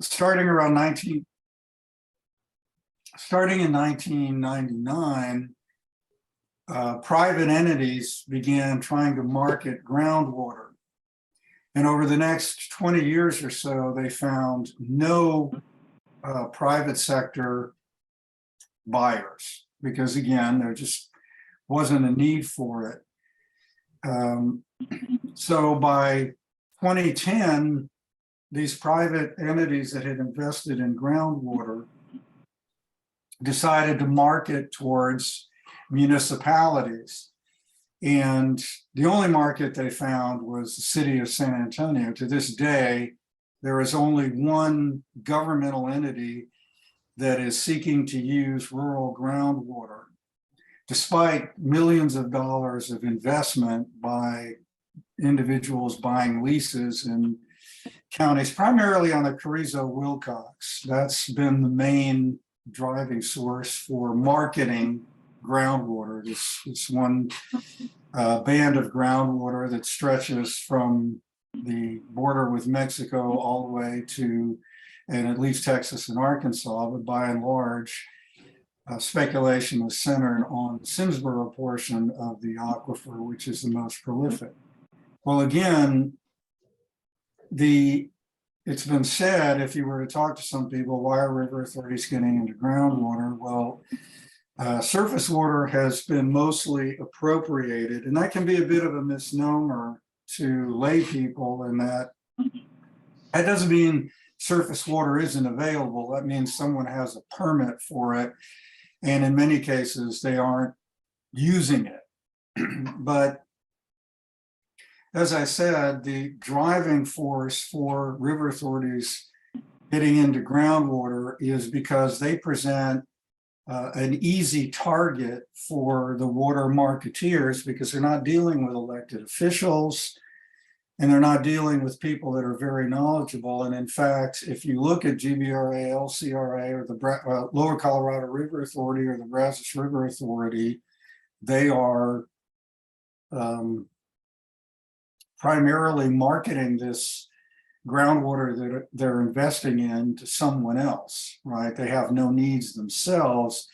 starting around 19, starting in 1999, private entities began trying to market groundwater. And over the next 20 years or so, they found no private sector buyers because, again, there just wasn't a need for it. So by 2010, these private entities that had invested in groundwater decided to market towards municipalities. And the only market they found was the city of San Antonio. To this day, there is only one governmental entity that is seeking to use rural groundwater, despite millions of dollars of investment by individuals buying leases in counties, primarily on the Carrizo-Wilcox. That's been the main driving source for marketing groundwater. This one band of groundwater that stretches from the border with Mexico all the way to, and it leaves Texas and Arkansas, but by and large, speculation is centered on the Simsboro portion of the aquifer, which is the most prolific. Well, again, it's been said, if you were to talk to some people, why are river authorities getting into groundwater? Well, surface water has been mostly appropriated, and that can be a bit of a misnomer to lay people in that doesn't mean surface water isn't available. That means someone has a permit for it, and in many cases they aren't using it. But as I said, the driving force for river authorities getting into groundwater is because they present an easy target for the water marketeers, because they're not dealing with elected officials and they're not dealing with people that are very knowledgeable. And in fact, if you look at GBRA, LCRA, or the Lower Colorado River Authority or the Brazos River Authority, they are primarily marketing this groundwater that they're investing in to someone else, right? They have no needs themselves,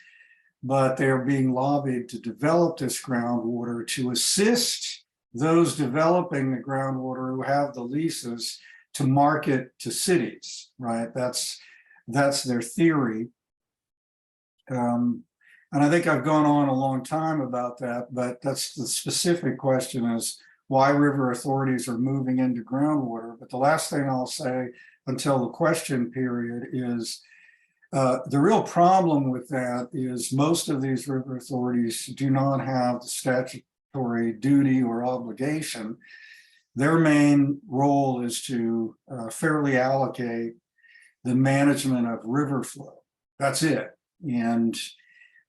but they're being lobbied to develop this groundwater to assist those developing the groundwater who have the leases to market to cities, right? That's their theory. And I think I've gone on a long time about that, but that's the specific question is why river authorities are moving into groundwater. But the last thing I'll say until the question period is the real problem with that is most of these river authorities do not have the statutory duty or obligation. Their main role is to fairly allocate the management of river flow. That's it. And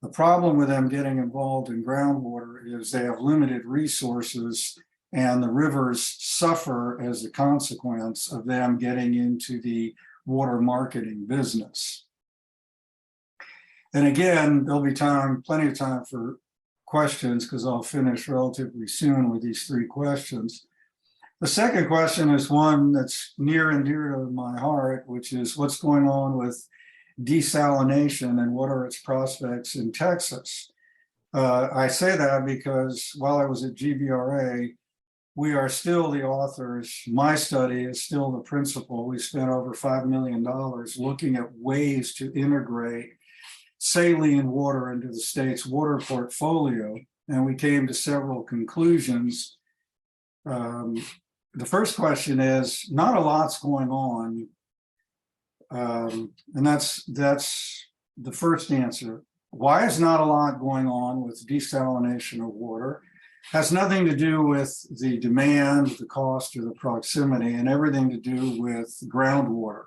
the problem with them getting involved in groundwater is they have limited resources, and the rivers suffer as a consequence of them getting into the water marketing business. And again, there'll be plenty of time for questions, because I'll finish relatively soon with these three questions. The second question is one that's near and dear to my heart, which is what's going on with desalination and what are its prospects in Texas? I say that because while I was at GBRA, we are still the authors. My study is still the principal. We spent over $5 million looking at ways to integrate saline water into the state's water portfolio, and we came to several conclusions. The first question is, not a lot's going on, and that's the first answer. Why is not a lot going on with desalination of water? Has nothing to do with the demand, the cost, or the proximity, and everything to do with groundwater.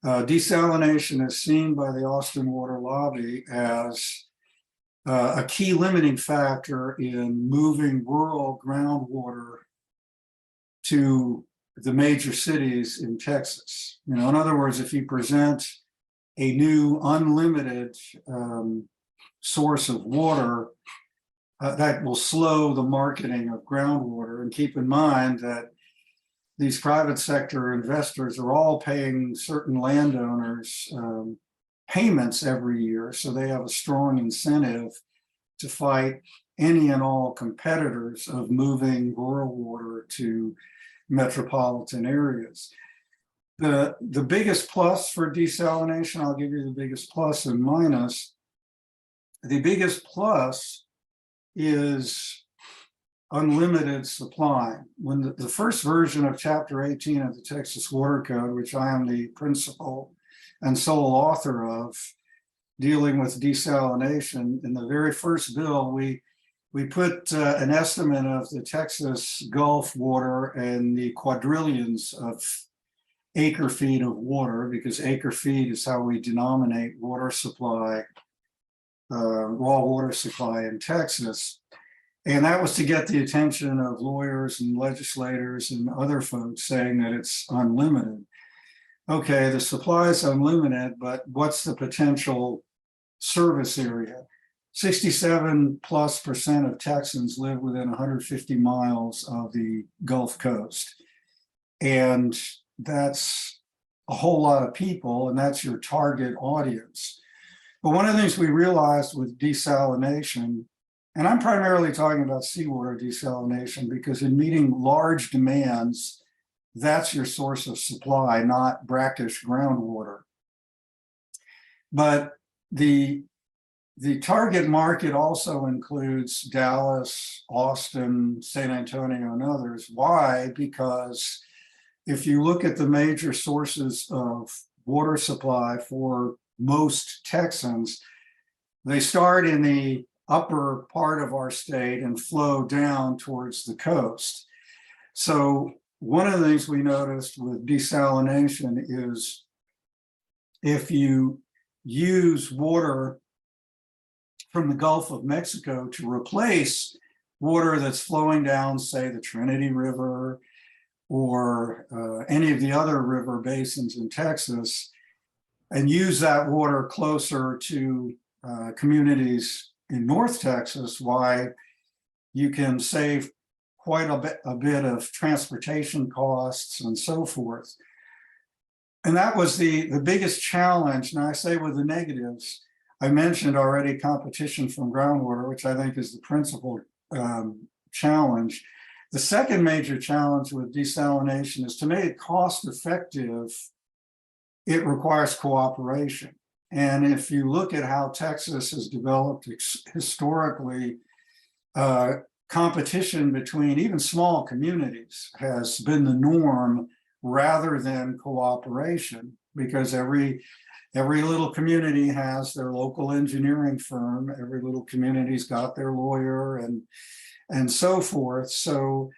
Desalination is seen by the Austin Water Lobby as a key limiting factor in moving rural groundwater to the major cities in Texas. You know, in other words, if you present a new unlimited source of water, that will slow the marketing of groundwater. And keep in mind that these private sector investors are all paying certain landowners payments every year. So they have a strong incentive to fight any and all competitors of moving rural water to metropolitan areas. The biggest plus for desalination, I'll give you the biggest plus and minus. The biggest plus is unlimited supply. When the first version of Chapter 18 of the Texas Water Code, which I am the principal and sole author of, dealing with desalination, in the very first bill, we put an estimate of the Texas Gulf water and the quadrillions of acre feet of water, because acre feet is how we denominate water supply, raw water supply in Texas. And that was to get the attention of lawyers and legislators and other folks saying that it's unlimited. Okay, the supply is unlimited, but what's the potential service area? 67+% of Texans live within 150 miles of the Gulf Coast. And that's a whole lot of people, and that's your target audience. But one of the things we realized with desalination, and I'm primarily talking about seawater desalination, because in meeting large demands, that's your source of supply, not brackish groundwater. But the target market also includes Dallas, Austin, San Antonio, and others. Why? Because if you look at the major sources of water supply for most Texans, they start in the upper part of our state and flow down towards the coast. So one of the things we noticed with desalination is if you use water from the Gulf of Mexico to replace water that's flowing down, say, the Trinity River or any of the other river basins in Texas, and use that water closer to communities in North Texas, why you can save quite a bit of transportation costs and so forth. And that was the biggest challenge. Now I say with the negatives, I mentioned already competition from groundwater, which I think is the principal challenge. The second major challenge with desalination is to make it cost effective, it requires cooperation. And if you look at how Texas has developed historically, competition between even small communities has been the norm rather than cooperation, because every little community has their local engineering firm, every little community's got their lawyer and so forth. So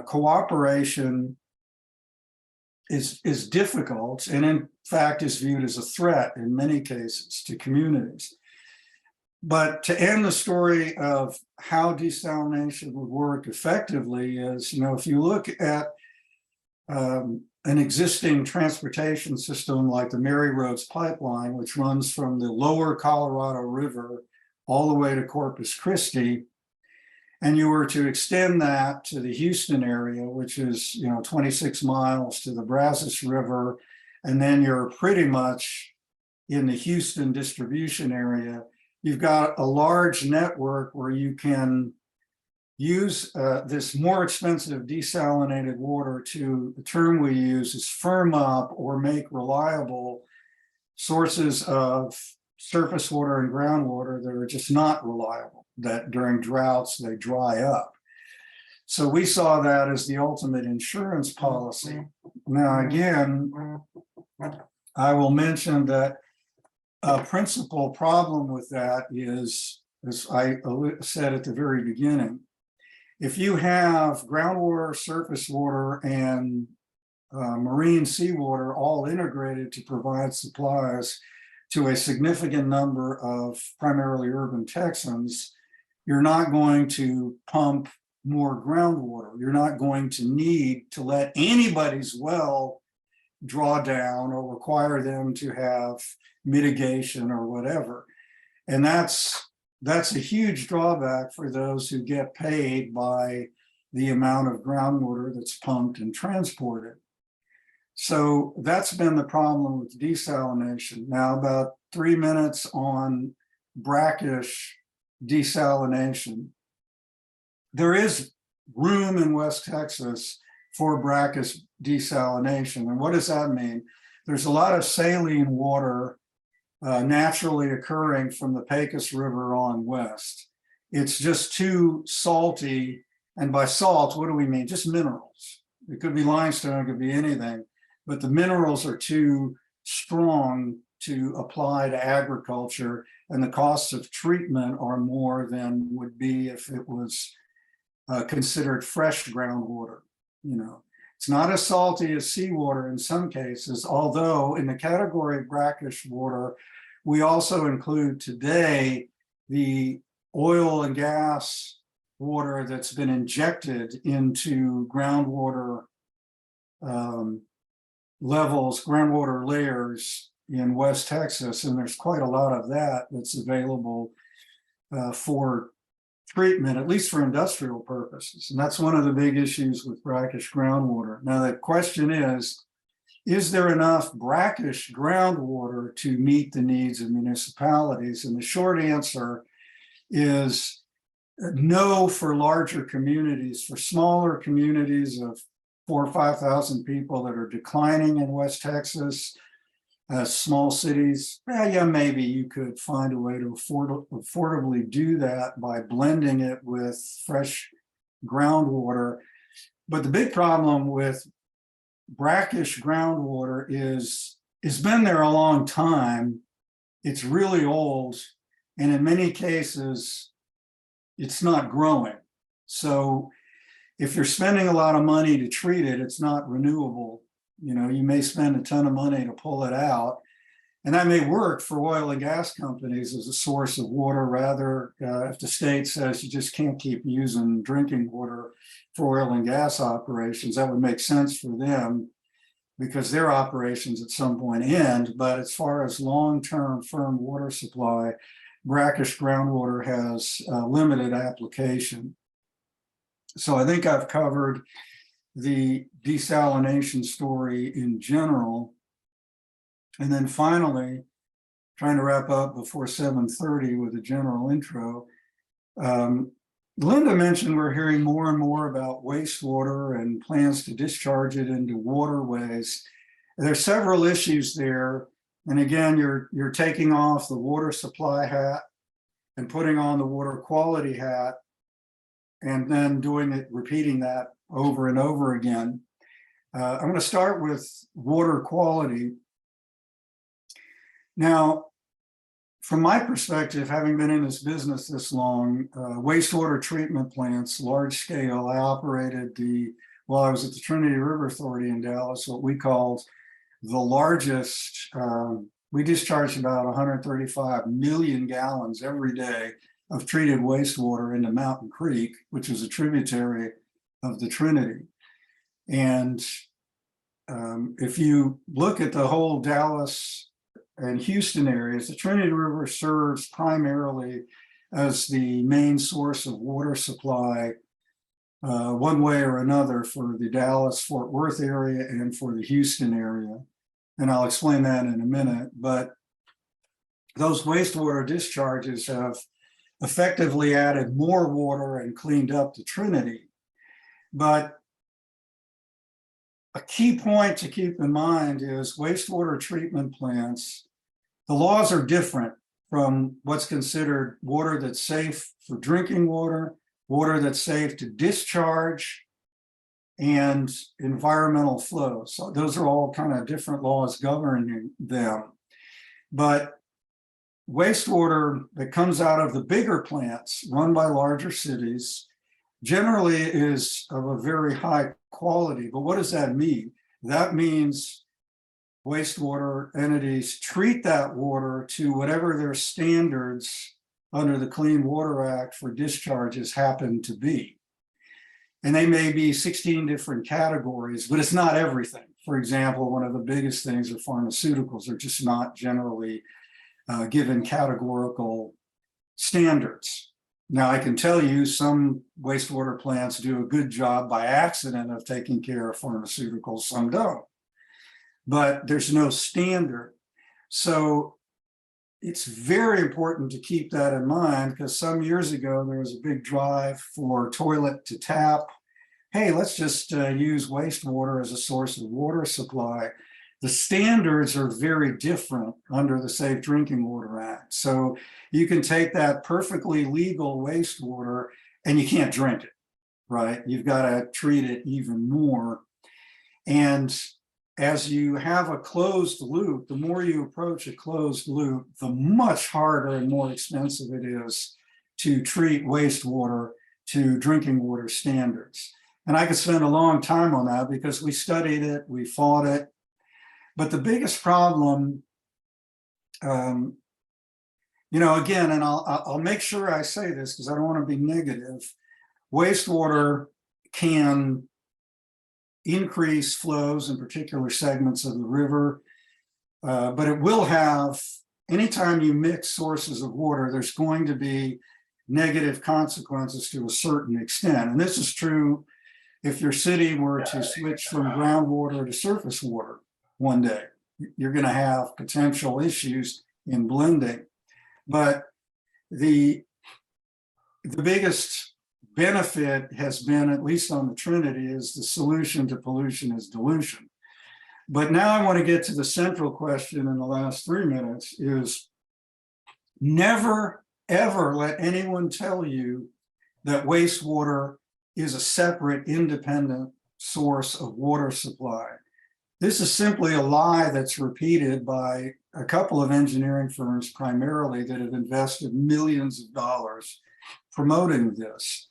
cooperation is difficult, and in fact is viewed as a threat in many cases to communities. But to end the story of how desalination would work effectively is, if you look at an existing transportation system like the Mary Roads pipeline, which runs from the lower Colorado River all the way to Corpus Christi, and you were to extend that to the Houston area, which is 26 miles to the Brazos River, and then you're pretty much in the Houston distribution area, you've got a large network where you can use this more expensive desalinated water to, the term we use is firm up or make reliable sources of surface water and groundwater that are just not reliable, that during droughts they dry up. So we saw that as the ultimate insurance policy. Now, again, I will mention that a principal problem with that is, as I said at the very beginning, if you have groundwater, surface water, and marine seawater all integrated to provide supplies to a significant number of primarily urban Texans, you're not going to pump more groundwater. You're not going to need to let anybody's well draw down or require them to have mitigation or whatever. And that's a huge drawback for those who get paid by the amount of groundwater that's pumped and transported. So that's been the problem with desalination. Now, about 3 minutes on brackish desalination. There is room in West Texas for brackish desalination. And what does that mean? There's a lot of saline water naturally occurring from the Pecos River on west. It's just too salty. And by salt, what do we mean? Just minerals. It could be limestone, it could be anything, but the minerals are too strong to apply to agriculture, and the costs of treatment are more than would be if it was considered fresh groundwater. You know, it's not as salty as seawater in some cases, although in the category of brackish water, we also include today the oil and gas water that's been injected into groundwater levels, groundwater layers in West Texas, and there's quite a lot of that that's available for treatment, at least for industrial purposes. And that's one of the big issues with brackish groundwater. Now, the question is there enough brackish groundwater to meet the needs of municipalities? And the short answer is no for larger communities. For smaller communities of 4,000 or 5,000 people that are declining in West Texas, small cities, yeah, maybe you could find a way to affordably do that by blending it with fresh groundwater. But the big problem with brackish groundwater is it's been there a long time. It's really old, and in many cases, it's not growing. So if you're spending a lot of money to treat it, it's not renewable. You know, you may spend a ton of money to pull it out, and that may work for oil and gas companies as a source of water. Rather, if the state says you just can't keep using drinking water for oil and gas operations, that would make sense for them because their operations at some point end. But as far as long-term firm water supply, brackish groundwater has limited application. So I think I've covered the desalination story in general. And then finally, trying to wrap up before 7:30 with a general intro. Linda mentioned we're hearing more and more about wastewater and plans to discharge it into waterways. There's several issues there. And again, you're taking off the water supply hat and putting on the water quality hat, and then repeating that over and over again. I'm going to start with water quality. Now, from my perspective, having been in this business this long, wastewater treatment plants, large scale, I operated while I was at the Trinity River Authority in Dallas, what we called the largest. We discharged about 135 million gallons every day of treated wastewater into Mountain Creek, which is a tributary of the Trinity. And if you look at the whole Dallas and Houston areas, the Trinity River serves primarily as the main source of water supply, one way or another, for the Dallas-Fort Worth area and for the Houston area. And I'll explain that in a minute. But those wastewater discharges have effectively added more water and cleaned up the Trinity. But a key point to keep in mind is wastewater treatment plants, the laws are different from what's considered water that's safe for drinking water, water that's safe to discharge, and environmental flow. So those are all kind of different laws governing them. But wastewater that comes out of the bigger plants run by larger cities generally is of a very high quality. But what does that mean? That means wastewater entities treat that water to whatever their standards under the Clean Water Act for discharges happen to be. And they may be 16 different categories, but it's not everything. For example, one of the biggest things are pharmaceuticals. They're just not generally given categorical standards. Now, I can tell you some wastewater plants do a good job by accident of taking care of pharmaceuticals, some don't. But there's no standard. So it's very important to keep that in mind, because some years ago, there was a big drive for toilet to tap. Hey, let's just use wastewater as a source of water supply. The standards are very different under the Safe Drinking Water Act. So you can take that perfectly legal wastewater and you can't drink it, right? You've got to treat it even more. And as you have a closed loop, the more you approach a closed loop, the much harder and more expensive it is to treat wastewater to drinking water standards. And I could spend a long time on that because we studied it, we fought it. But the biggest problem, again, and I'll make sure I say this because I don't want to be negative, wastewater can increase flows in particular segments of the river, but it will have, anytime you mix sources of water, there's going to be negative consequences to a certain extent. And this is true if your city were to switch from groundwater to surface water one day. You're going to have potential issues in blending. But the biggest benefit has been, at least on the Trinity, is the solution to pollution is dilution. But now I want to get to the central question in the last 3 minutes is never, ever let anyone tell you that wastewater is a separate, independent source of water supply. This is simply a lie that's repeated by a couple of engineering firms primarily that have invested millions of dollars promoting this.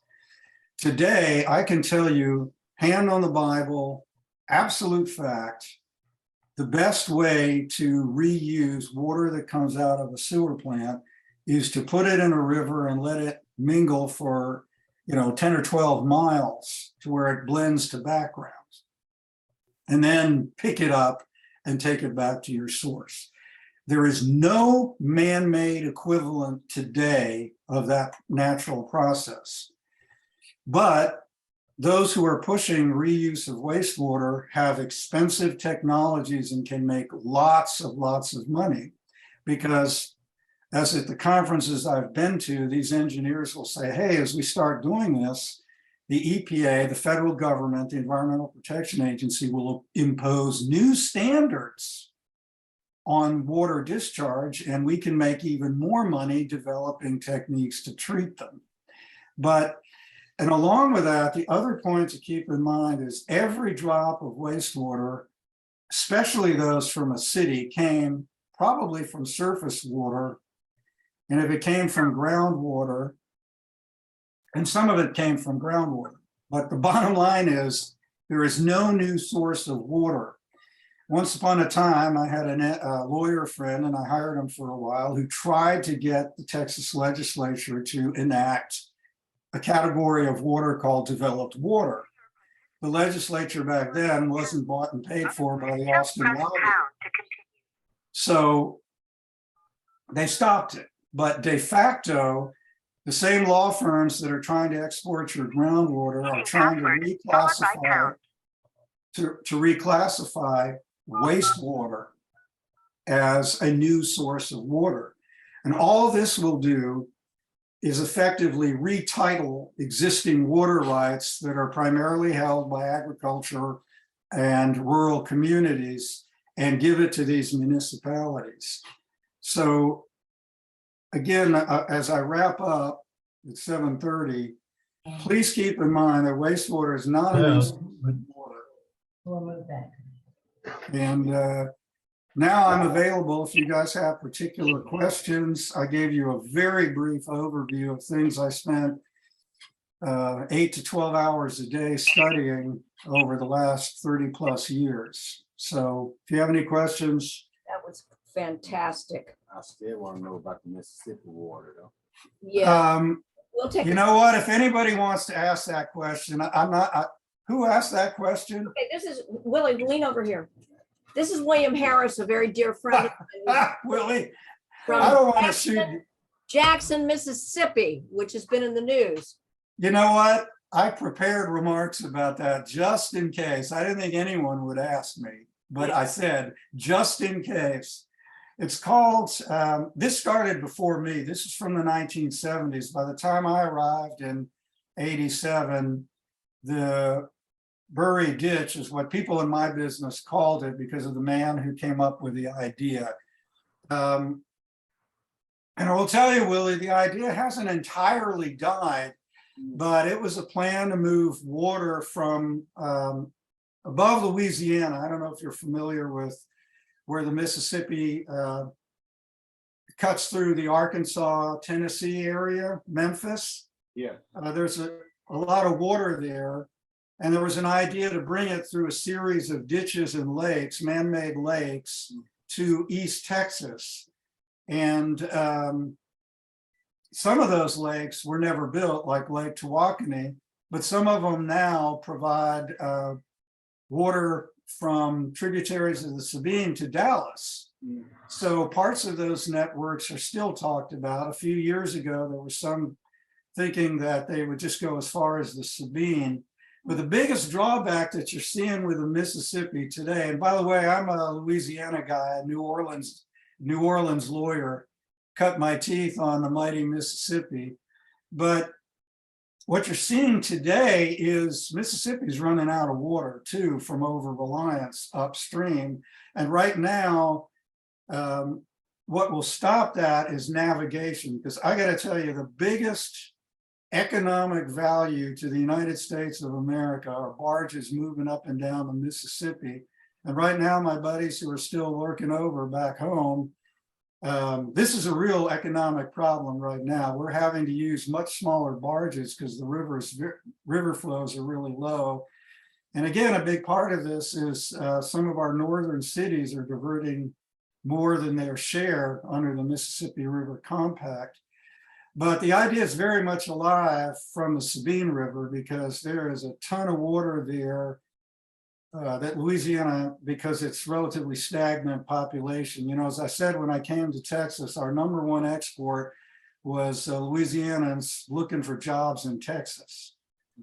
Today, I can tell you, hand on the Bible, absolute fact, the best way to reuse water that comes out of a sewer plant is to put it in a river and let it mingle for 10 or 12 miles to where it blends to backgrounds, and then pick it up and take it back to your source. There is no man-made equivalent today of that natural process. But those who are pushing reuse of wastewater have expensive technologies and can make lots of money, because as at the conferences I've been to, these engineers will say, hey, as we start doing this, the EPA, the federal government, the Environmental Protection Agency will impose new standards on water discharge, and we can make even more money developing techniques to treat them. And along with that, the other point to keep in mind is every drop of wastewater, especially those from a city, came probably from surface water. And if it came from groundwater, and some of it came from groundwater, but the bottom line is there is no new source of water. Once upon a time, I had a lawyer friend, and I hired him for a while, who tried to get the Texas legislature to enact a category of water called developed water. The legislature back then wasn't bought and paid for by the Austin lobby. So they stopped it. But de facto, the same law firms that are trying to export your groundwater are trying to reclassify wastewater as a new source of water. And all this will do is effectively retitle existing water rights that are primarily held by agriculture and rural communities and give it to these municipalities. So again, as I wrap up at 7:30, please keep in mind that wastewater is not a new source of water. We'll move that. And now I'm available if you guys have particular questions. I gave you a very brief overview of things I spent 8 to 12 hours a day studying over the last 30 plus years. So if you have any questions. That was fantastic. I still want to know about the Mississippi water, though. Yeah. We'll take You know what? If anybody wants to ask that question, who asked that question? Okay, this is Willie, lean over here. This is William Harris, a very dear friend. Willie, From I don't want to shoot you. Jackson, Mississippi, which has been in the news. You know what? I prepared remarks about that just in case. I didn't think anyone would ask me, but I said, just in case. It's called, this started before me. This is from the 1970s. By the time I arrived in 87, the Bury Ditch is what people in my business called it because of the man who came up with the idea. And I will tell you, Willie, the idea hasn't entirely died, but it was a plan to move water from above Louisiana. I don't know if you're familiar with where the Mississippi cuts through the Arkansas, Tennessee area, Memphis. Yeah. There's a lot of water there. And there was an idea to bring it through a series of ditches and lakes, man-made lakes, to East Texas. And some of those lakes were never built, like Lake Tawakoni, but some of them now provide water from tributaries of the Sabine to Dallas. So parts of those networks are still talked about. A few years ago, there was some thinking that they would just go as far as the Sabine. But the biggest drawback that you're seeing with the Mississippi today, and by the way, I'm a Louisiana guy, a New Orleans lawyer, cut my teeth on the mighty Mississippi. But what you're seeing today is Mississippi's running out of water too from over-reliance upstream. And right now, what will stop that is navigation, because I got to tell you, the biggest economic value to the United States of America are barges moving up and down the Mississippi. And right now, my buddies who are still working over back home, this is a real economic problem right now. We're having to use much smaller barges because the river flows are really low. And again, a big part of this is some of our northern cities are diverting more than their share under the Mississippi River Compact. But the idea is very much alive from the Sabine River because there is a ton of water there that Louisiana, because it's relatively stagnant population. You know, as I said, when I came to Texas, our #1 export was Louisianans looking for jobs in Texas.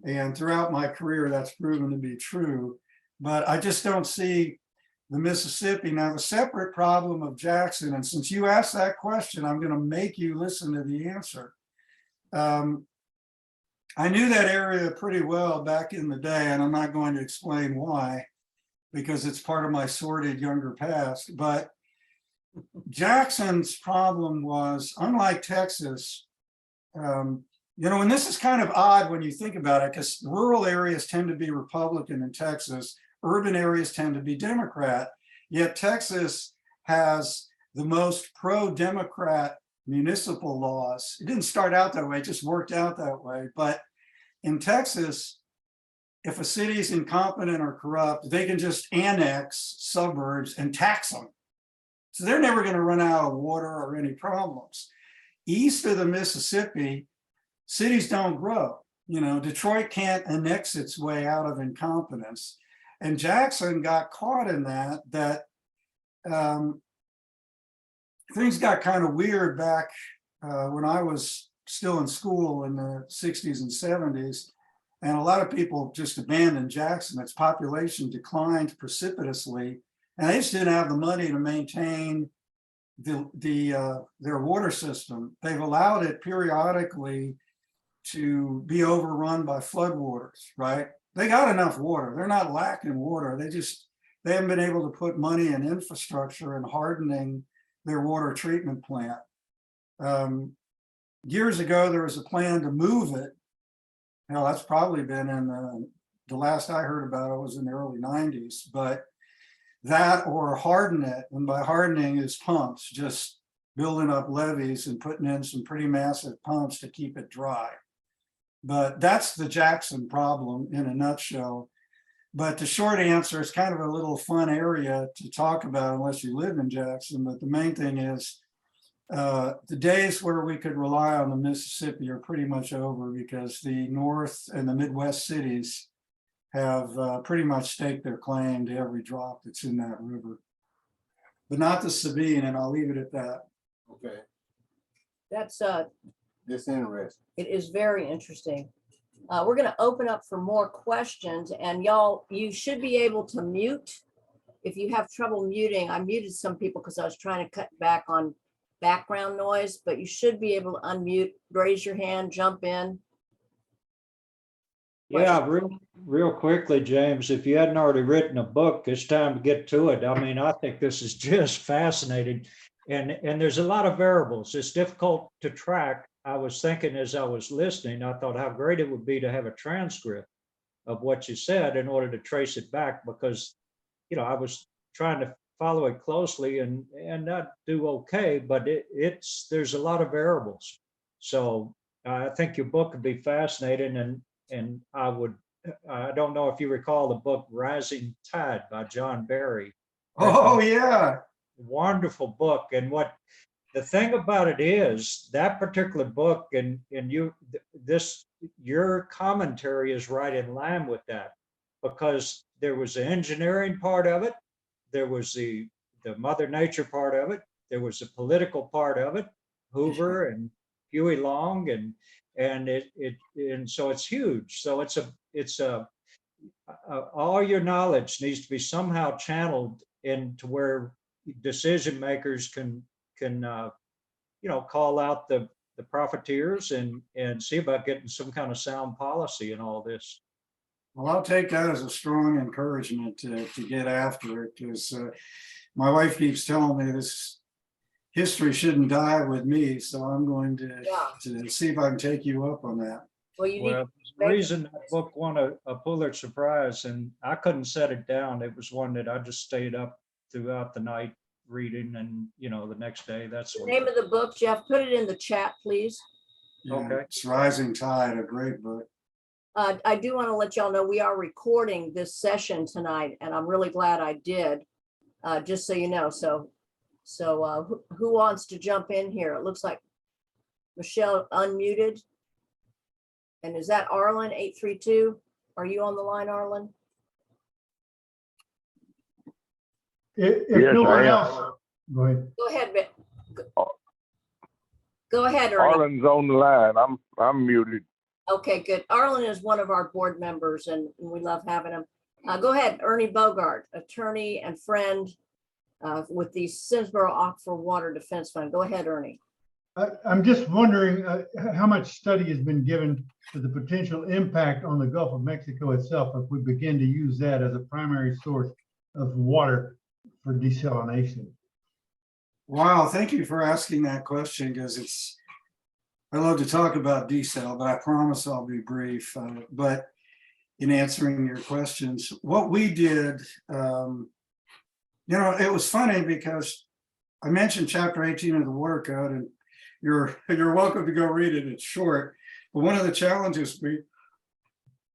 And throughout my career, that's proven to be true. But I just don't see the Mississippi. Now, the separate problem of Jackson, and since you asked that question, I'm going to make you listen to the answer. I knew that area pretty well back in the day, and I'm not going to explain why, because it's part of my sordid younger past. But Jackson's problem was, unlike Texas, you know, and this is kind of odd when you think about it, because rural areas tend to be Republican in Texas, urban areas tend to be Democrat, yet Texas has the most pro-Democrat municipal laws. It didn't start out that way, it just worked out that way. But in Texas, if a city is incompetent or corrupt, they can just annex suburbs and tax them. So they're never going to run out of water or any problems. East of the Mississippi, cities don't grow. You know, Detroit can't annex its way out of incompetence. And Jackson got caught in that things got kind of weird back when I was still in school in the 60s and 70s. And a lot of people just abandoned Jackson. Its population declined precipitously. And they just didn't have the money to maintain their water system. They've allowed it periodically to be overrun by floodwaters, right? They got enough water. They're not lacking water. They haven't been able to put money in infrastructure and hardening their water treatment plant. Years ago, there was a plan to move it. Hell, that's probably been in the last I heard about it was in the early 90s, but that or harden it. And by hardening is pumps, just building up levees and putting in some pretty massive pumps to keep it dry. But that's the Jackson problem in a nutshell. But the short answer is kind of a little fun area to talk about unless you live in Jackson. But the main thing is the days where we could rely on the Mississippi are pretty much over because the North and the Midwest cities have pretty much staked their claim to every drop that's in that river. But not the Sabine, and I'll leave it at that. Okay. That's This interesting. it is very interesting. We're going to open up for more questions, and y'all, you should be able to mute. If you have trouble muting, I muted some people because I was trying to cut back on background noise, but you should be able to unmute, raise your hand, jump in. Yeah, real quickly, James, if you hadn't already written a book, it's time to get to it. I mean, I think this is just fascinating. And there's a lot of variables. It's difficult to track. I was thinking as I was listening, I thought how great it would be to have a transcript of what you said in order to trace it back, because, you know, I was trying to follow it closely and not do okay, but there's a lot of variables. So I think your book would be fascinating, and I don't know if you recall the book Rising Tide by John Barry. Oh, yeah. Wonderful book. And what the thing about it is, that particular book, and your commentary is right in line with that, because there was the engineering part of it, there was the Mother Nature part of it, there was the political part of it, Hoover and Huey Long, and so it's huge. So it's all your knowledge needs to be somehow channeled into where decision makers can call out the profiteers and see about getting some kind of sound policy in all this. Well, I'll take that as a strong encouragement to get after it, because my wife keeps telling me this history shouldn't die with me. So I'm going to see if I can take you up on that. Well, you need The reason that book won a Pulitzer Prize, and I couldn't set it down. It was one that I just stayed up throughout the night reading, and the next day. That's the name of the book, Jeff. Put it in the chat, please. Yeah, okay. It's Rising Tide, a great book. I do want to let y'all know we are recording this session tonight, and I'm really glad I did. Just so you know. So who wants to jump in here? It looks like Michelle unmuted. And is that Arlen 832? Are you on the line, Arlen? If Yes, no one I am. else, go ahead. Go ahead, go ahead, Ernie. Arlen's on the line. I'm muted. Okay, good. Arlen is one of our board members, and we love having him. Go ahead, Ernie Bogart, attorney and friend with the Simsboro Aquifer Water Defense Fund. Go ahead, Ernie. I'm just wondering how much study has been given to the potential impact on the Gulf of Mexico itself if we begin to use that as a primary source of water for desalination. Wow, thank you for asking that question, because I love to talk about desal, but I promise I'll be brief. But in answering your questions, what we did, it was funny because I mentioned Chapter 18 of the Water Code, and you're welcome to go read it. It's short, but one of the challenges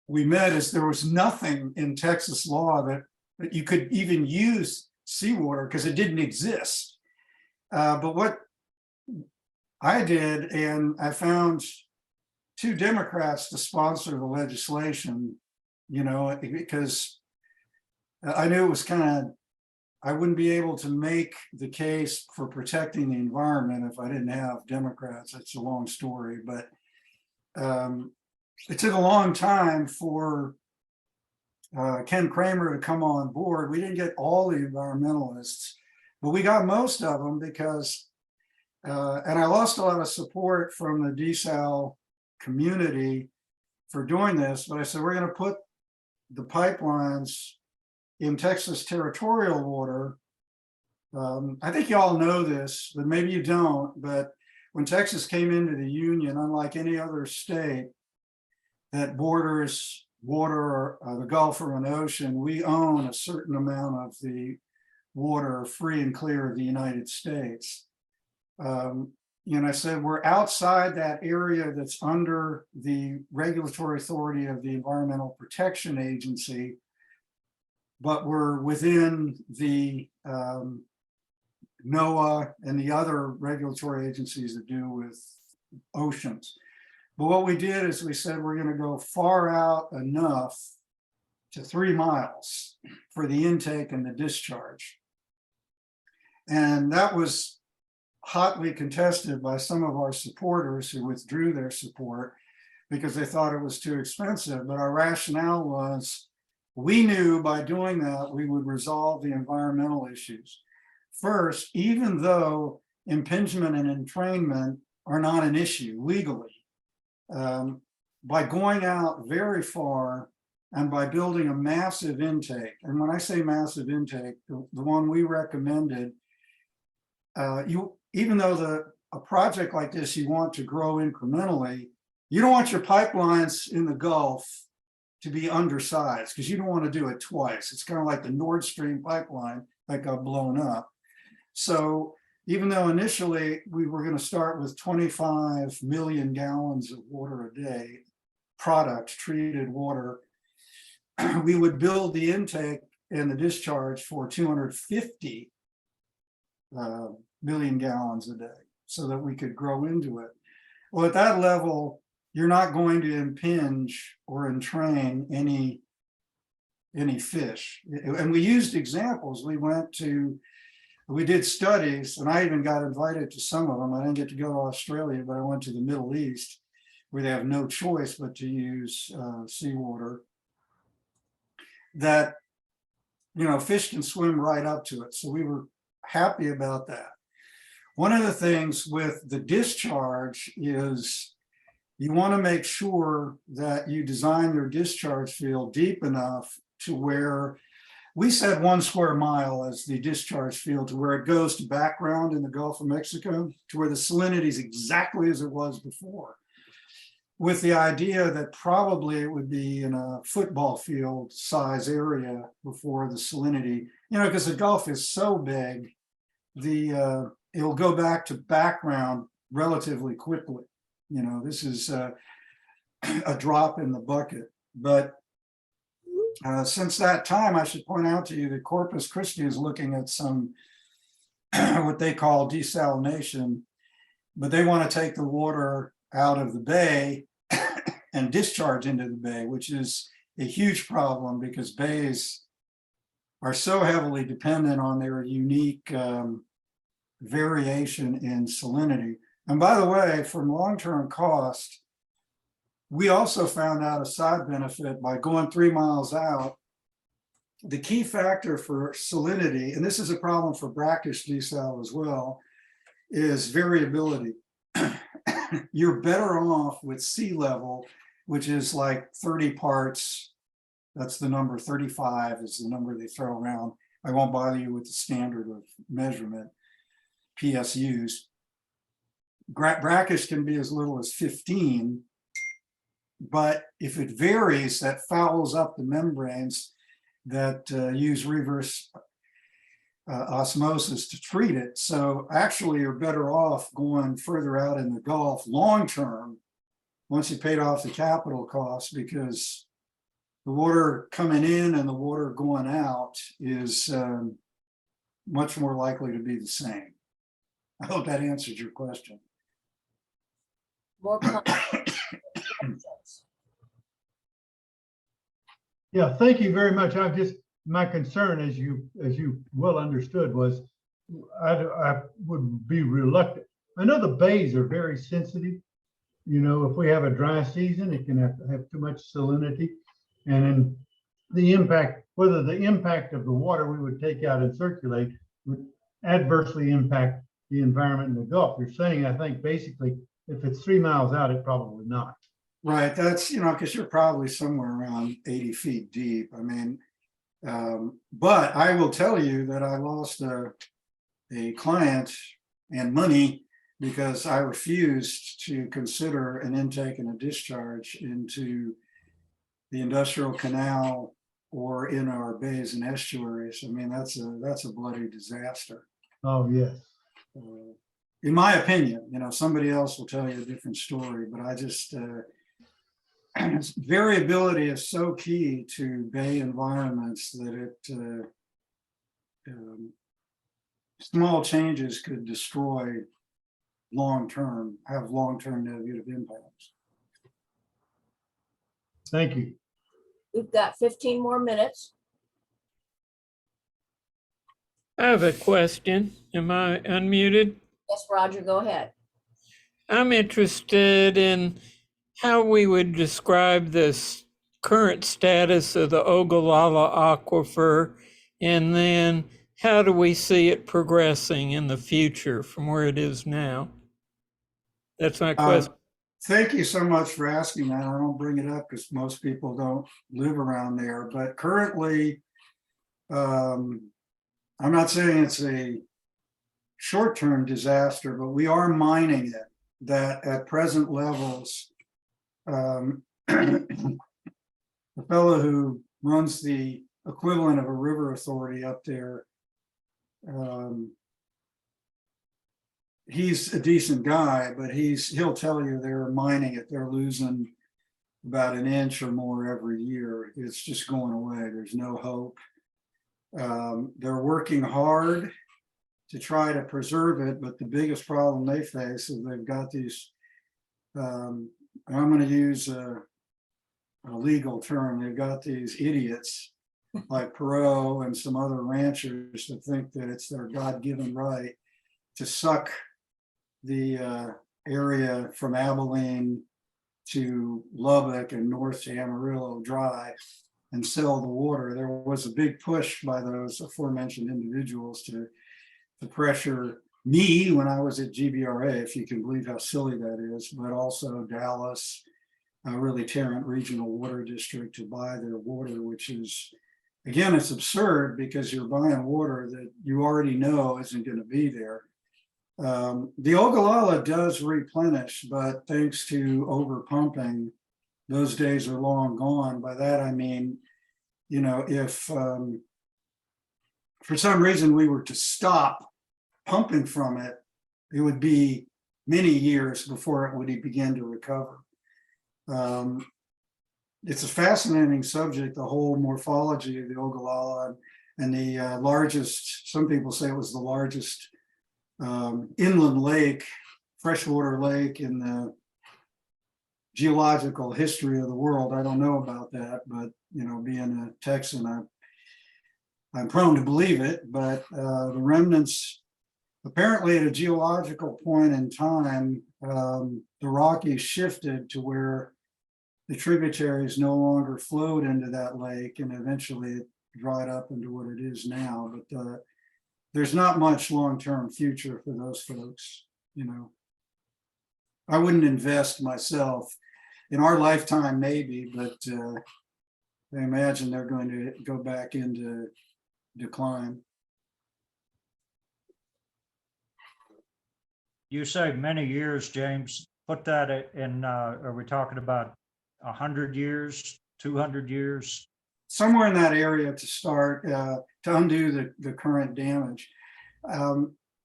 we met is there was nothing in Texas law that you could even use seawater because it didn't exist. But what I did, and I found 2 Democrats to sponsor the legislation, because I knew it was I wouldn't be able to make the case for protecting the environment if I didn't have Democrats. It's a long story, but it took a long time for Ken Kramer to come on board. We didn't get all the environmentalists, but we got most of them because, and I lost a lot of support from the desal community for doing this, but I said, we're going to put the pipelines in Texas territorial water. I think you all know this, but maybe you don't, but when Texas came into the Union, unlike any other state that borders water, the Gulf or an ocean, we own a certain amount of the water free and clear of the United States. I said, we're outside that area that's under the regulatory authority of the Environmental Protection Agency, but we're within the NOAA and the other regulatory agencies that do with oceans. But what we did is we said, we're going to go far out enough to 3 miles for the intake and the discharge. And that was hotly contested by some of our supporters who withdrew their support because they thought it was too expensive. But our rationale was, we knew by doing that, we would resolve the environmental issues. First, even though impingement and entrainment are not an issue legally, by going out very far and by building a massive intake, and when I say massive intake, the one we recommended, even though a project like this you want to grow incrementally, you don't want your pipelines in the Gulf to be undersized because you don't want to do it twice. It's kind of like the Nord Stream pipeline that got blown up. So even though initially we were going to start with 25 million gallons of water a day, product treated water, we would build the intake and the discharge for 250 million gallons a day so that we could grow into it. Well, at that level, you're not going to impinge or entrain any fish. And we used examples. We did studies, and I even got invited to some of them. I didn't get to go to Australia, but I went to the Middle East where they have no choice but to use seawater. That, fish can swim right up to it. So we were happy about that. One of the things with the discharge is you want to make sure that you design your discharge field deep enough to where we said 1 square mile as the discharge field, to where it goes to background in the Gulf of Mexico, to where the salinity is exactly as it was before, with the idea that probably it would be in a football field size area before the salinity, because the Gulf is so big, it'll go back to background relatively quickly. This is a drop in the bucket. But since that time, I should point out to you that Corpus Christi is looking at some what they call desalination, but they want to take the water out of the bay and discharge into the bay, which is a huge problem because bays are so heavily dependent on their unique variation in salinity. And by the way, from long-term cost, we also found out a side benefit by going 3 miles out. The key factor for salinity, and this is a problem for brackish desal as well, is variability. You're better off with sea level, which is like 30 parts. That's the number. 35 is the number they throw around. I won't bother you with the standard of measurement, PSUs. Brackish can be as little as 15, but if it varies, that fouls up the membranes that use reverse osmosis to treat it. So actually you're better off going further out in the Gulf long-term once you paid off the capital costs, because the water coming in and the water going out is much more likely to be the same. I hope that answered your question. More comments? Yeah, thank you very much. My concern, as you well understood, was I would be reluctant. I know the bays are very sensitive. If we have a dry season, it can have too much salinity, and then whether the impact of the water we would take out and circulate would adversely impact the environment in the Gulf. You're saying, I think, basically, if it's 3 miles out, it probably not. Right. That's, because you're probably somewhere around 80 feet deep. I mean, but I will tell you that I lost a client and money because I refused to consider an intake and a discharge into the industrial canal or in our bays and estuaries. I mean, that's a bloody disaster. Oh, yes. In my opinion, somebody else will tell you a different story, but I just, variability is so key to bay environments that small changes could destroy have long-term negative impacts. Thank you. We've got 15 more minutes. I have a question. Am I unmuted? Yes, Yes, Roger, go ahead. I'm interested in how we would describe this current status of the Ogallala Aquifer, and then how do we see it progressing in the future from where it is now? That's my question. Thank you so much for asking that. I don't bring it up because most people don't live around there, but currently, I'm not saying it's a short-term disaster, but we are mining it, that at present levels, the fellow who runs the equivalent of a river authority up there, he's a decent guy, but he'll tell you they're mining it. They're losing about an inch or more every year. It's just going away. There's no hope. They're working hard to try to preserve it, but the biggest problem they face is they've got these, I'm going to use a legal term, they've got these idiots like Perot and some other ranchers that think that it's their God-given right to suck the area from Abilene to Lubbock and north to Amarillo dry and sell the water. There was a big push by those aforementioned individuals to pressure me when I was at GBRA, if you can believe how silly that is, but also Dallas, really Tarrant Regional Water District to buy their water, which is, again, it's absurd because you're buying water that you already know isn't going to be there. The Ogallala does replenish, but thanks to over pumping, those days are long gone. By that, I mean, you know, if for some reason we were to stop pumping from it, it would be many years before it would begin to recover. It's a fascinating subject, the whole morphology of the Ogallala, and the largest, some people say it was the largest inland lake, freshwater lake in the geological history of the world. I don't know about that, but you know, being a Texan, I'm prone to believe it, but the remnants, apparently at a geological point in time, the Rockies shifted to where the tributaries no longer flowed into that lake, and eventually it dried up into what it is now. But there's not much long-term future for those folks, you know. I wouldn't invest myself in our lifetime, maybe, but I imagine they're going to go back into decline. You say many years, James. Put that in, are we talking about 100 years, 200 years? Somewhere in that area to start, to undo the current damage.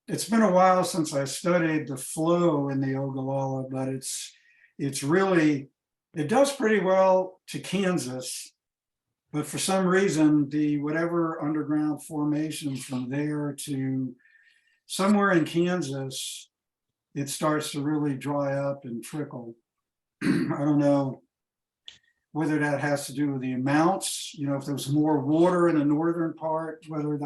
It's been a while since I studied the flow in the Ogallala, but it's really, it does pretty well to Kansas, but for some reason, the whatever underground formation from there to somewhere in Kansas, it starts to really dry up and trickle. I don't know whether that has to do with the amounts, you know, if there's more water in the northern part, whether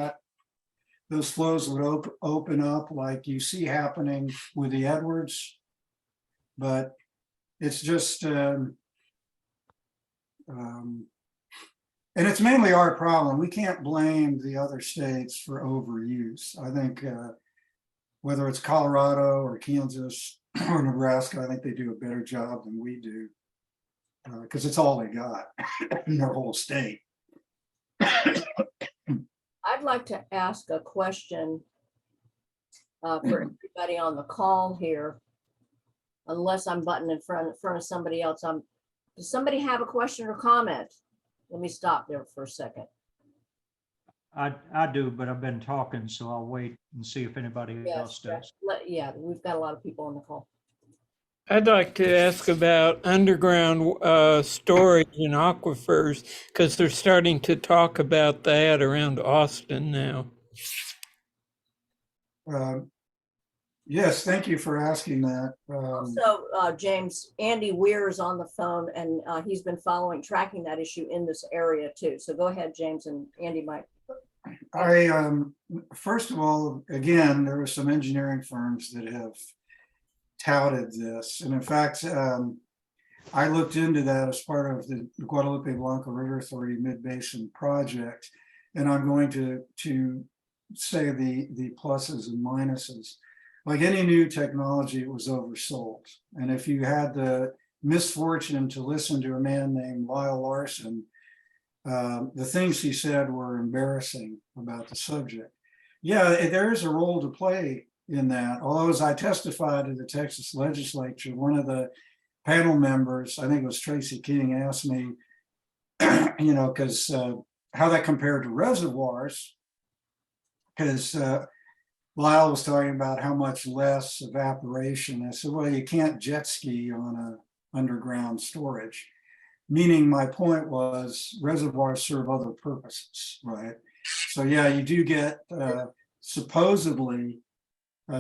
those flows would open up like you see happening with the Edwards. But it's just, and it's mainly our problem. We can't blame the other states for overuse. I think whether it's Colorado or Kansas or Nebraska, I think they do a better job than we do because it's all they got in their whole state. I'd like to ask a question for everybody on the call here, unless I'm butting in front of somebody else. Does somebody have a question or comment? Let me stop there for a second. I do, but I've been talking, so I'll wait and see if anybody else does. Yeah, we've got a lot of people on the call. I'd like to ask about underground storage in aquifers, because they're starting to talk about that around Austin now. Yes, thank you for asking that. Also, James, Andy Weir is on the phone, and he's been tracking that issue in this area too. So go ahead, James, and Andy might. First of all, again, there are some engineering firms that have touted this. And in fact, I looked into that as part of the Guadalupe Blanco River Authority Mid-Basin project. And I'm going to say the pluses and minuses. Like any new technology, it was oversold. And if you had the misfortune to listen to a man named Lyle Larson, the things he said were embarrassing about the subject. Yeah, there is a role to play in that. Although as I testified to the Texas legislature, one of the panel members, I think it was Tracy King, asked me, because how that compared to reservoirs, because Lyle was talking about how much less evaporation. I said, well, you can't jet ski on a underground storage. Meaning my point was reservoirs serve other purposes, right? So yeah, you do get supposedly,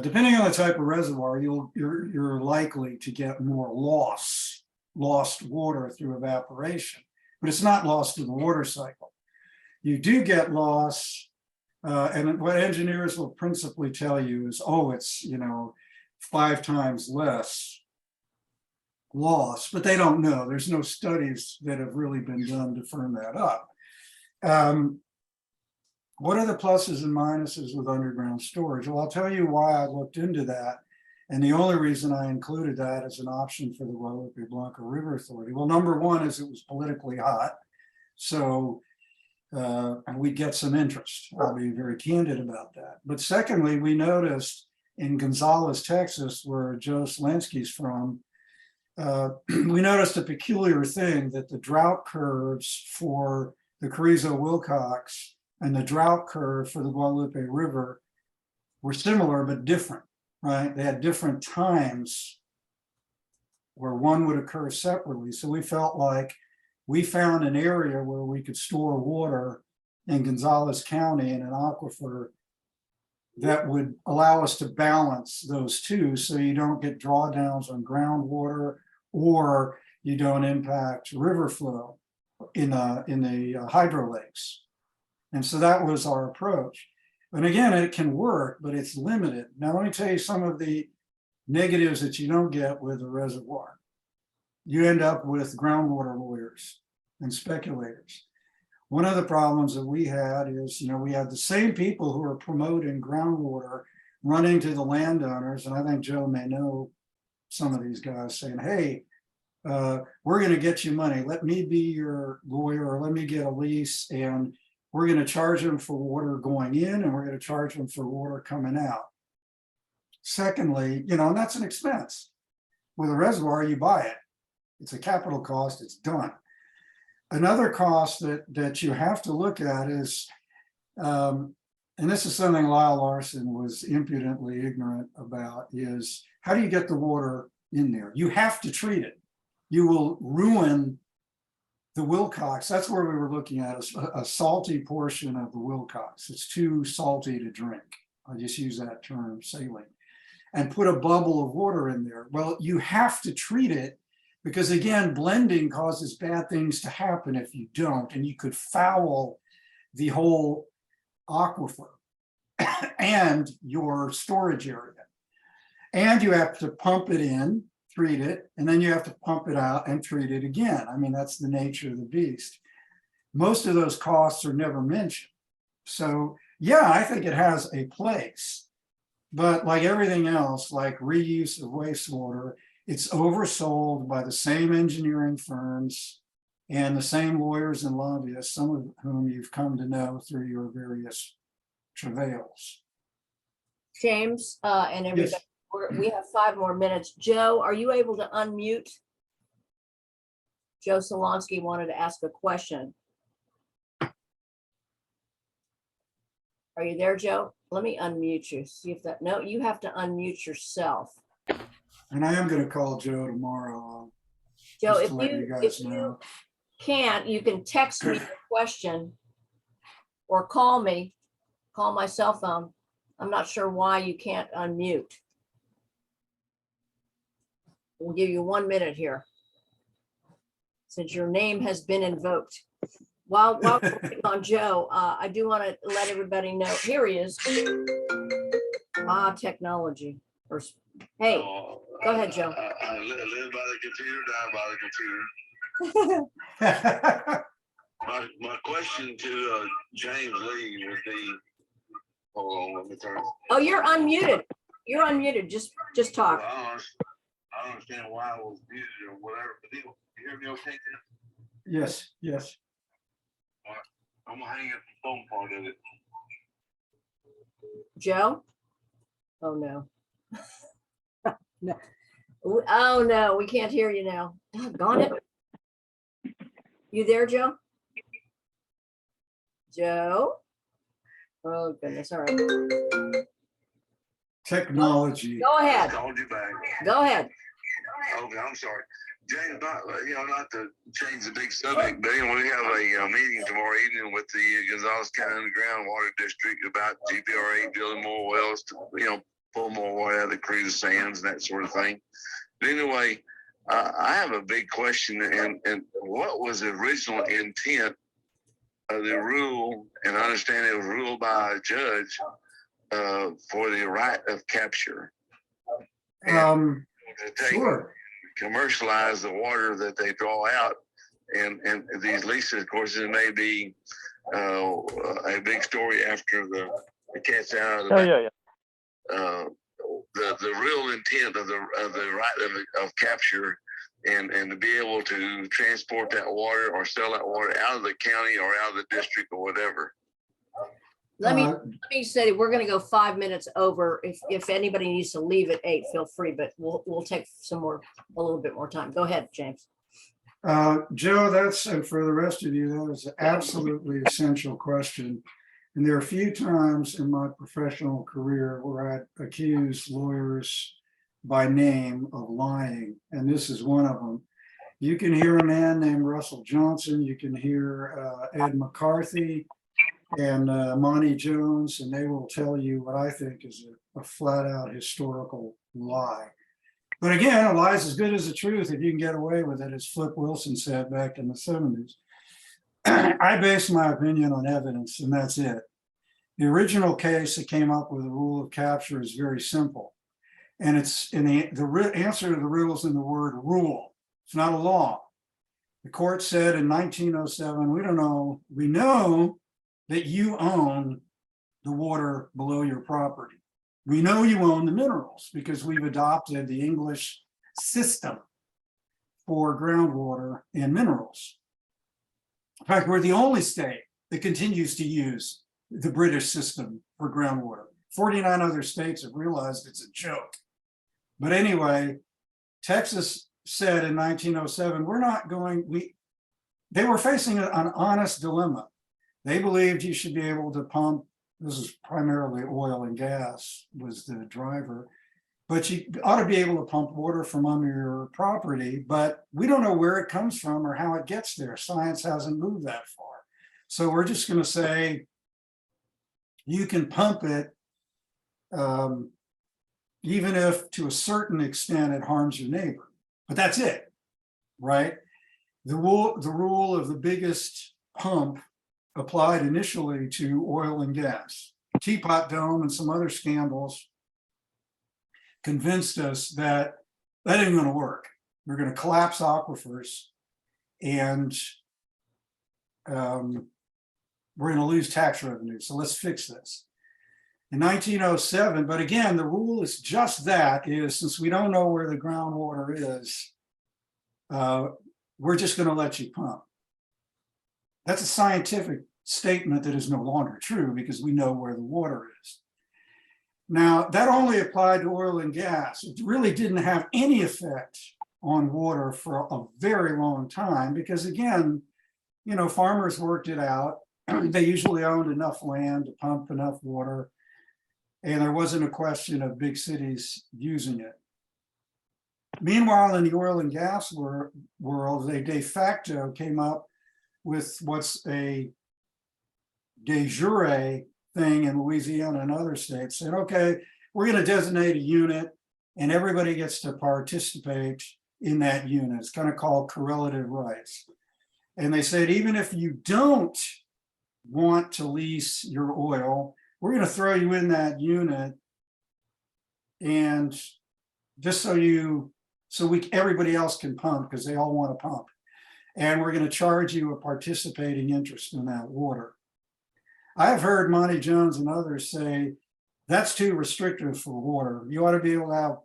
depending on the type of reservoir, you're likely to get more lost water through evaporation, but it's not lost to the water cycle. You do get loss, and what engineers will principally tell you is, oh, it's 5 times less loss, but they don't know. There's no studies that have really been done to firm that up. What are the pluses and minuses with underground storage? Well, I'll tell you why I looked into that. And the only reason I included that as an option for the Guadalupe Blanco River Authority. Well, number one is it was politically hot. So and we get some interest. I'll be very candid about that. But secondly, we noticed in Gonzales, Texas, where Joe Slensky's from, we noticed a peculiar thing that the drought curves for the Carrizo-Wilcox and the drought curve for the Guadalupe River were similar but different, right? They had different times where one would occur separately. So we felt like we found an area where we could store water in Gonzales County in an aquifer that would allow us to balance those two, so you don't get drawdowns on groundwater or you don't impact river flow in the hydro lakes. And so that was our approach. And again, it can work, but it's limited. Now, let me tell you some of the negatives that you don't get with a reservoir. You end up with groundwater lawyers and speculators. One of the problems that we had is, we had the same people who are promoting groundwater running to the landowners, and I think Joe may know some of these guys, saying, hey, we're going to get you money. Let me be your lawyer, or let me get a lease, and we're going to charge them for water going in, and we're going to charge them for water coming out. Secondly, and that's an expense. With a reservoir, you buy it. It's a capital cost, it's done. Another cost that you have to look at is, and this is something Lyle Larson was impudently ignorant about, is how do you get the water in there? You have to treat it. You will ruin the Wilcox. That's where we were looking at, a salty portion of the Wilcox. It's too salty to drink. I just use that term, saline, and put a bubble of water in there. Well, you have to treat it, because again, blending causes bad things to happen if you don't, and you could foul the whole aquifer and your storage area. And you have to pump it in, treat it, and then you have to pump it out and treat it again. I mean, that's the nature of the beast. Most of those costs are never mentioned. So yeah, I think it has a place, but like everything else, like reuse of wastewater, it's oversold by the same engineering firms and the same lawyers and lobbyists, some of whom you've come to know through your various travails. James, and everybody, Yes. we have 5 more minutes. Joe, are you able to unmute? Joe Solonsky wanted to ask a question. Are you there, Joe? Let me unmute you. See if that, no, you have to unmute yourself. And I am going to call Joe tomorrow. Joe, just if to let you guys know. can't, you can text me your question or call me, call my cell phone. I'm not sure why you can't unmute. We'll give you 1 minute here, since your name has been invoked. While we're waiting on Joe, I do want to let everybody know, here he is. Technology. Hey, go ahead, Joe. I live by the computer, die by the computer. My question to James Lee would be, hold on, let me turn. Oh, you're unmuted. You're unmuted. Just talk. Well, I don't understand why I was muted or whatever, but you hear me okay? Yes, yes. I'm gonna hang up the phone part of it. Joe? Oh, no. No. Oh, no, we can't hear you now. Doggone it. You there, Joe? Joe? Oh, goodness. All right. Technology. Go ahead. Called you back. Go ahead. Okay, I'm sorry. James, not to change the big subject, but anyway, we have a meeting tomorrow evening with the Gonzales County Underground Water District about GPRA building more wells to, pull more water out of the cruise sands and that sort of thing. But anyway, I have a big question, and what was the original intent of the rule? And I understand it was ruled by a judge for the right of capture. To take, Sure. commercialize the water that they draw out, and these leases, of course, it may be a big story after the cat's out of the bag. The real intent of the right of capture and to be able to transport that water or sell that water out of the county or out of the district or whatever. Let me say, we're going to go 5 minutes over. If anybody needs to leave at 8, feel free, but we'll take a little bit more time. Go ahead, James. Joe, and for the rest of you, that is an absolutely essential question. And there are a few times in my professional career where I accused lawyers by name of lying, and this is one of them. You can hear a man named Russell Johnson, you can hear Ed McCarthy and Monty Jones, and they will tell you what I think is a flat out historical lie. But again, a lie is as good as the truth if you can get away with it, as Flip Wilson said back in the 70s. I base my opinion on evidence, and that's it. The original case that came up with the rule of capture is very simple. And it's in the answer to the riddle is in the word rule. It's not a law. The court said in 1907, we know that you own the water below your property. We know you own the minerals because we've adopted the English system for groundwater and minerals. In fact, we're the only state that continues to use the British system for groundwater. 49 other states have realized it's a joke. But anyway, Texas said in 1907, they were facing an honest dilemma. They believed you should be able to pump, this is primarily oil and gas was the driver, but you ought to be able to pump water from under your property, but we don't know where it comes from or how it gets there. Science hasn't moved that far. So we're just going to say you can pump it, even if to a certain extent it harms your neighbor, but that's it, right? The rule of the biggest pump applied initially to oil and gas. Teapot Dome and some other scandals convinced us that that ain't going to work. We're going to collapse aquifers, and we're going to lose tax revenue. So let's fix this. In 1907, but again, the rule is just that, is since we don't know where the groundwater is, we're just going to let you pump. That's a scientific statement that is no longer true because we know where the water is. Now, that only applied to oil and gas. It really didn't have any effect on water for a very long time because, again, farmers worked it out. They usually owned enough land to pump enough water, and there wasn't a question of big cities using it. Meanwhile, in the oil and gas world, they de facto came up with what's a de jure thing in Louisiana and other states, said, okay, we're going to designate a unit and everybody gets to participate in that unit. It's kind of called correlative rights. And they said, even if you don't want to lease your oil, we're going to throw you in that unit. And just so everybody else can pump, because they all want to pump. And we're going to charge you a participating interest in that water. I've heard Monty Jones and others say, that's too restrictive for water. You ought to be able to have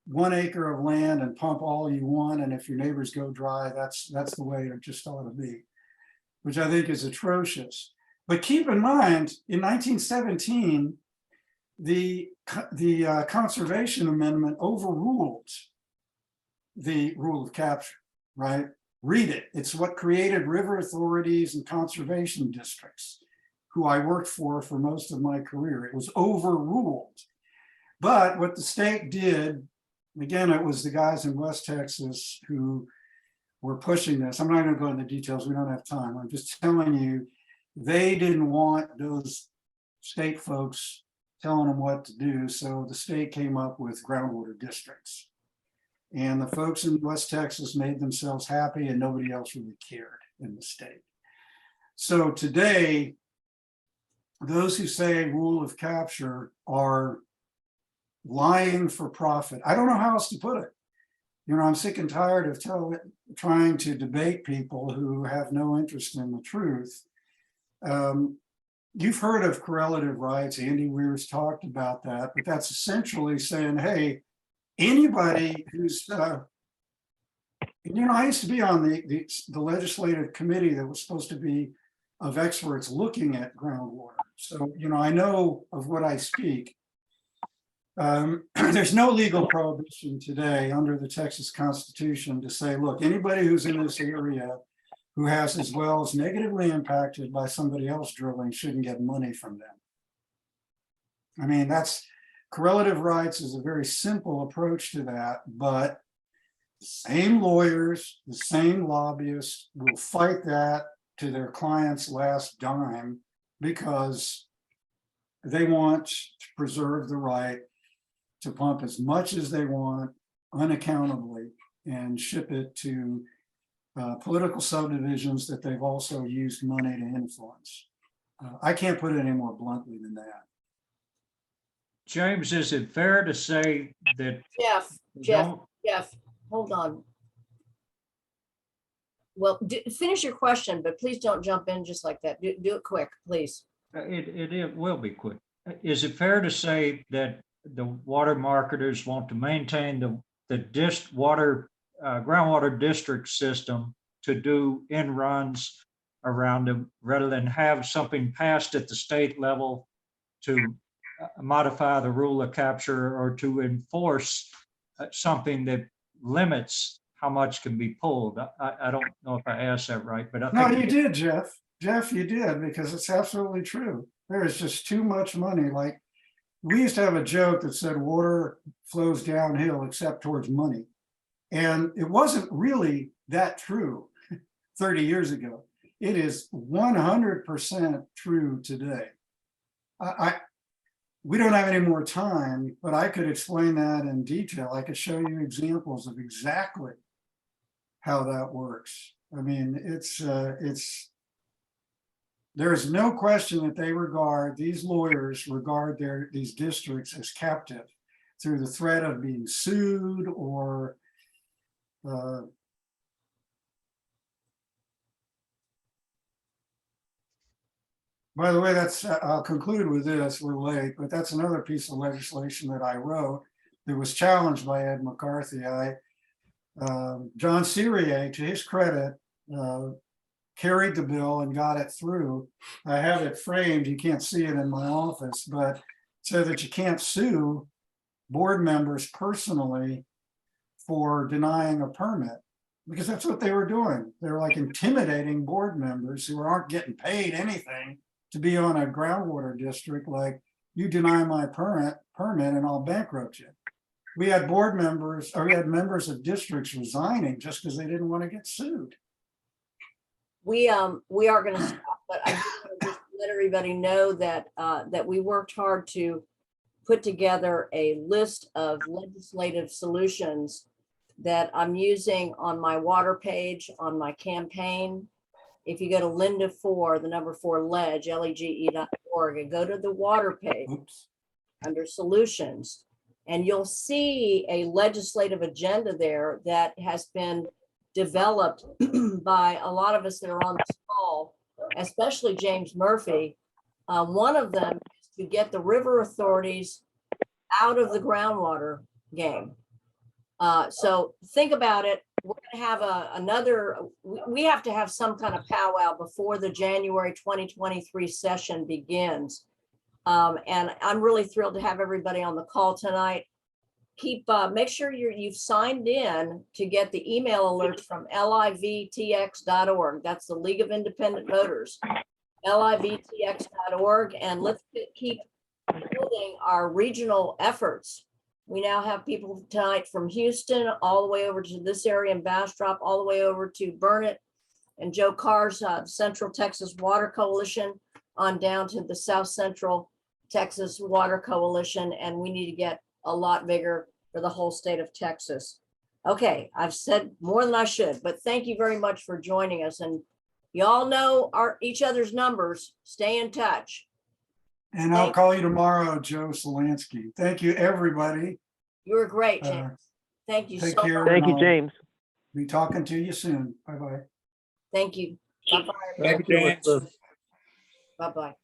1 acre of land and pump all you want. And if your neighbors go dry, that's the way it just ought to be, which I think is atrocious. But keep in mind, in 1917, the Conservation Amendment overruled the rule of capture, right? Read it. It's what created river authorities and conservation districts, who I worked for most of my career. It was overruled. But what the state did, again, it was the guys in West Texas who were pushing this. I'm not going to go into details. We don't have time. I'm just telling you, they didn't want those state folks telling them what to do. So the state came up with groundwater districts. And the folks in West Texas made themselves happy, and nobody else really cared in the state. So today, those who say rule of capture are lying for profit. I don't know how else to put it. You know, I'm sick and tired of trying to debate people who have no interest in the truth. You've heard of correlative rights. Andy Weir's talked about that, but that's essentially saying, hey, anybody who's, you know, I used to be on the legislative committee that was supposed to be of experts looking at groundwater. So, you know, I know of what I speak. There's no legal prohibition today under the Texas Constitution to say, look, anybody who's in this area who has his wells negatively impacted by somebody else drilling shouldn't get money from them. I mean, correlative rights is a very simple approach to that, but the same lawyers, the same lobbyists will fight that to their client's last dime because they want to preserve the right to pump as much as they want unaccountably and ship it to political subdivisions that they've also used money to influence. I can't put it any more bluntly than that. James, is it fair to say that? Jeff, hold on. Well, finish your question, but please don't jump in just like that. Do it quick, please. It will be quick. Is it fair to say that the water marketers want to maintain the groundwater district system to do end runs around them rather than have something passed at the state level to modify the rule of capture or to enforce something that limits how much can be pulled? I don't know if I asked that right, but I think. No, you did, Jeff. Jeff, you did, because it's absolutely true. There is just too much money. Like, we used to have a joke that said water flows downhill except towards money. And it wasn't really that true 30 years ago. It is 100% true today. We don't have any more time, but I could explain that in detail. I could show you examples of exactly how that works. I mean, there's no question that these lawyers regard these districts as captive through the threat of being sued or by the way, I'll conclude with this, we're late, but that's another piece of legislation that I wrote that was challenged by Ed McCarthy. John Cyrier, to his credit, carried the bill and got it through. I have it framed, you can't see it in my office, but so that you can't sue board members personally for denying a permit, because that's what they were doing. They were like intimidating board members who aren't getting paid anything to be on a groundwater district, like, you deny my permit and I'll bankrupt you. We had board members, or we had members of districts resigning just because they didn't want to get sued. We are going to stop, but I just want to let everybody know that that we worked hard to put together a list of legislative solutions that I'm using on my water page, on my campaign, if you go to Linda 4, the number 4 ledge, LEGE.org, and go to the water page Oops. under solutions, and you'll see a legislative agenda there that has been developed by a lot of us that are on this call, especially James Murphy. One of them is to get the river authorities out of the groundwater game. So think about it. We're going to have we have to have some kind of powwow before the January 2023 session begins. And I'm really thrilled to have everybody on the call tonight. Make sure you've signed in to get the email alerts from livtx.org. That's the League of Independent Voters, livtx.org. And let's keep building our regional efforts. We now have people tonight from Houston all the way over to this area in Bastrop, all the way over to Burnett and Joe Carr's Central Texas Water Coalition on down to the South Central Texas Water Coalition. And we need to get a lot bigger for the whole state of Texas. Okay, I've said more than I should, but thank you very much for joining us. And y'all know each other's numbers. Stay in touch. And I'll call you tomorrow, Joe Solansky. Thank you, everybody. You were great, James. Thank you Take so care. much. Thank you, I'll James. Be talking to you soon. Bye-bye. Thank you. Bye-bye. Thank you, James. Bye-bye.